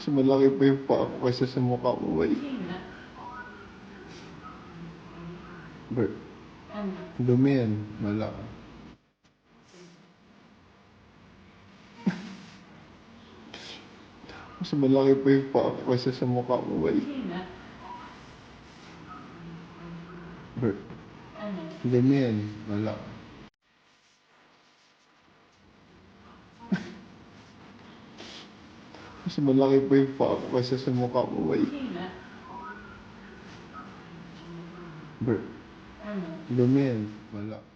Mas malaki pa yung paa ko kaysa sa mukha mo, bay. Bert, dumi yan. Malaki. Mas malaki pa yung paa ko kaysa sa mukha mo, bay. Bert, dumi yan. Malaki. Mas malaki pa yung paa ko kaysa sa mukha mo, bay. Bert, dumi yan. Malaki.